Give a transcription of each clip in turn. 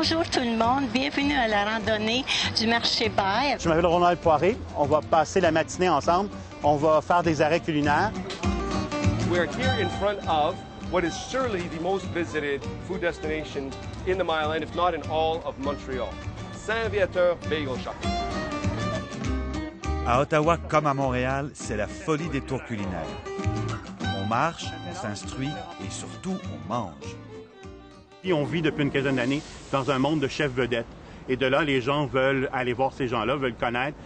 Bonjour tout le monde, bienvenue à la randonnée du marché Baille. Je m'appelle Ronald Poiré. On va passer la matinée ensemble. On va faire des arrêts culinaires. We're here in front of what is surely the most visited food destination in the Mile End, if not in all of Montreal. Saint-Viateur Bagel Shop. À Ottawa comme à Montréal, c'est la folie des tours culinaires. On marche, on s'instruit et surtout on mange. Puis on vit depuis une quinzaine d'années dans un monde de chefs vedettes. Et de là, les gens veulent aller voir ces gens-là, veulent connaître.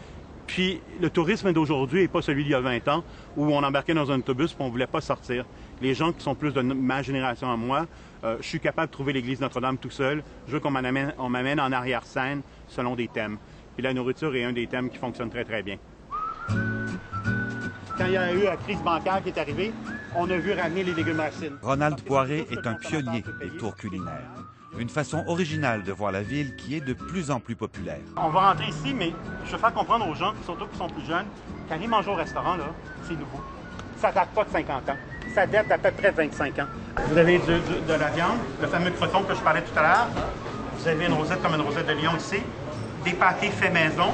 Puis le tourisme d'aujourd'hui n'est pas celui d'il y a 20 ans où on embarquait dans un autobus et on ne voulait pas sortir. Les gens qui sont plus de ma génération à moi, je suis capable de trouver l'église Notre-Dame tout seul. Je veux qu'on m'amène en arrière-scène selon des thèmes. Puis la nourriture est un des thèmes qui fonctionne très, très bien. Quand il y a eu la crise bancaire qui est arrivée, on a vu ramener les légumes racines. Ronald Poiré est un pionnier des tours culinaires. Une façon originale de voir la ville qui est de plus en plus populaire. On va rentrer ici, mais je veux faire comprendre aux gens, surtout qui sont plus jeunes, qu'aller manger au restaurant, là, c'est nouveau. Ça date pas de 50 ans. Ça date d'à peu près de 25 ans. Vous avez de la viande, le fameux croton que je parlais tout à l'heure. Vous avez une rosette comme une rosette de lion ici. Des pâtés faits maison.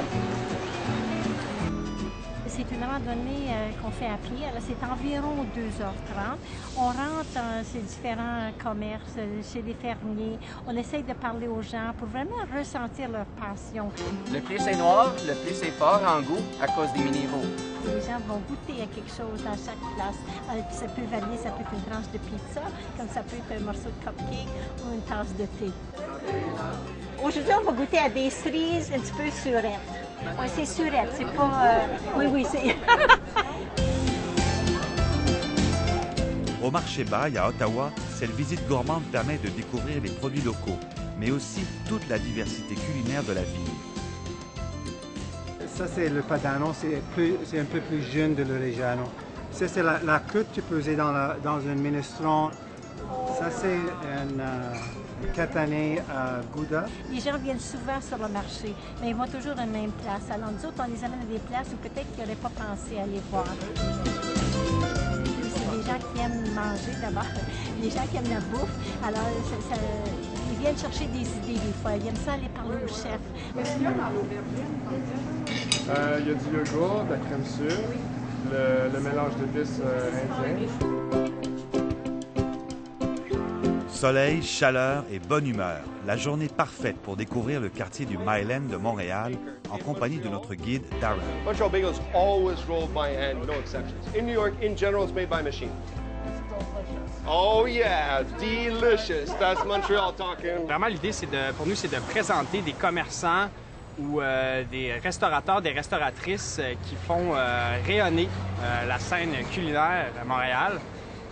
C'est une randonnée qu'on fait à pied. Alors, c'est environ 2h30. On rentre dans ces différents commerces, chez les fermiers. On essaye de parler aux gens pour vraiment ressentir leur passion. Le plus c'est noir, le plus c'est fort en goût à cause des minéraux. Les gens vont goûter à quelque chose à chaque place. Ça peut varier, ça peut être une tranche de pizza, comme ça peut être un morceau de cupcake ou une tasse de thé. Aujourd'hui, on va goûter à des cerises un petit peu surettes. Oui, c'est surette, c'est pas... Oui, c'est... Au marché Baille à Ottawa, cette visite gourmande permet de découvrir les produits locaux, mais aussi toute la diversité culinaire de la ville. Ça, c'est le padano, c'est un peu plus jeune de l'Orégano. Ça, c'est la croûte que tu posais dans un minestrone. Ça, c'est une catanée Gouda. Les gens viennent souvent sur le marché, mais ils vont toujours à la même place. Alors nous autres, on les amène à des places où peut-être qu'ils n'auraient pas pensé aller voir. C'est des gens qui aiment manger d'abord, des gens qui aiment la bouffe. Alors, ils viennent chercher des idées des fois. Ils aiment ça aller parler au chef. Il y a du yogourt, de la crème sûre, le mélange d'épices indien. Soleil, chaleur et bonne humeur. La journée parfaite pour découvrir le quartier du Mile End de Montréal en compagnie de notre guide Darren. Montreal bagel is always rolled by hand, no exceptions. In New York, in general, it's made by machine. Oh yeah, delicious. That's Montreal talking. Vraiment, l'idée, pour nous, c'est de présenter des commerçants ou des restaurateurs, des restauratrices qui font rayonner la scène culinaire à Montréal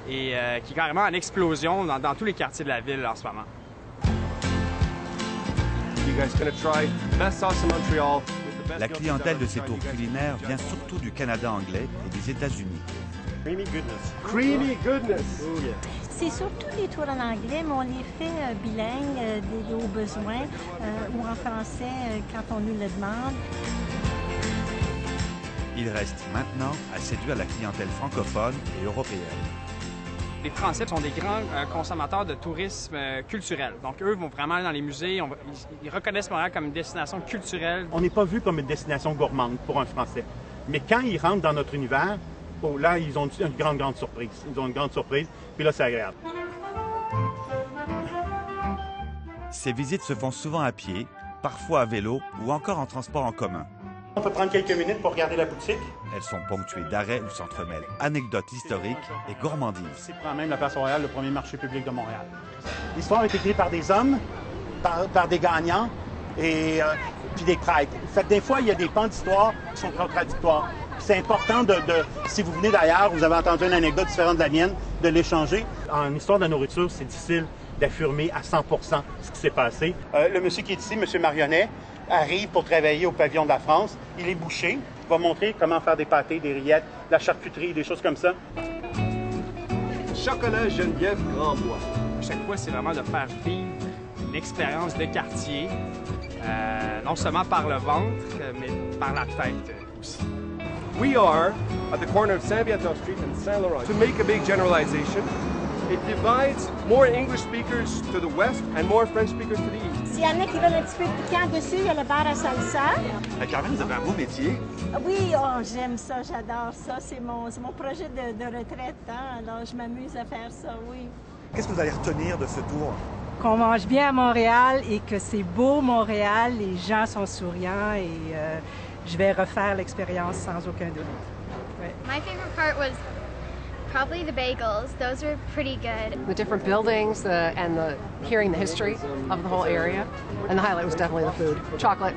et qui est carrément en explosion dans tous les quartiers de la ville en ce moment. La clientèle de ces tours culinaires vient surtout du Canada anglais et des États-Unis. Creamy goodness. Creamy goodness. Oh, yeah. C'est surtout des tours en anglais, mais on les fait bilingues, au besoin, ou en français quand on nous le demande. Il reste maintenant à séduire la clientèle francophone et européenne. Les Français sont des grands consommateurs de tourisme culturel. Donc, eux vont vraiment aller dans les musées. Ils reconnaissent Montréal comme une destination culturelle. On n'est pas vu comme une destination gourmande pour un Français. Mais quand ils rentrent dans notre univers, oh, là, ils ont une grande surprise. Ils ont une grande surprise, puis là, c'est agréable. Ces visites se font souvent à pied, parfois à vélo ou encore en transport en commun. On peut prendre quelques minutes pour regarder la boutique. Elles sont ponctuées d'arrêts où s'entremêlent anecdotes historiques et gourmandises. C'est quand même la Place Royale, le premier marché public de Montréal. L'histoire est écrite par des hommes, par des gagnants et puis des prêtres. Fait que des fois, il y a des pans d'histoire qui sont contradictoires. C'est important si vous venez d'ailleurs, vous avez entendu une anecdote différente de la mienne, de l'échanger. En histoire de la nourriture, c'est difficile d'affirmer à 100 % ce qui s'est passé. Le monsieur qui est ici, M. Marionnet, arrive pour travailler au pavillon de la France. Il est boucher. Il va montrer comment faire des pâtés, des rillettes, de la charcuterie, des choses comme ça. Chocolat Geneviève Grandbois. À chaque fois, c'est vraiment de faire vivre une expérience de quartier, non seulement par le ventre, mais par la tête aussi. We are at the corner of Saint-Viateur Street and Saint-Laurent. To make a big generalization, It divides more English speakers to the west and more French speakers to the east. S'il y en a qui veulent un petit peu piquant dessus, il y a le bar à salsa. Carmen, vous avez un beau métier. Oui, oh, j'aime ça, j'adore ça. C'est mon projet de retraite, hein? Alors je m'amuse à faire ça, oui. Qu'est-ce que vous allez retenir de ce tour? Qu'on mange bien à Montréal et que c'est beau Montréal, les gens sont souriants et je vais refaire l'expérience sans aucun doute. Ouais. My favorite part was probably the bagels. Those were pretty good. The different buildings and hearing the history of the whole area. And the highlight was definitely the food. Chocolate.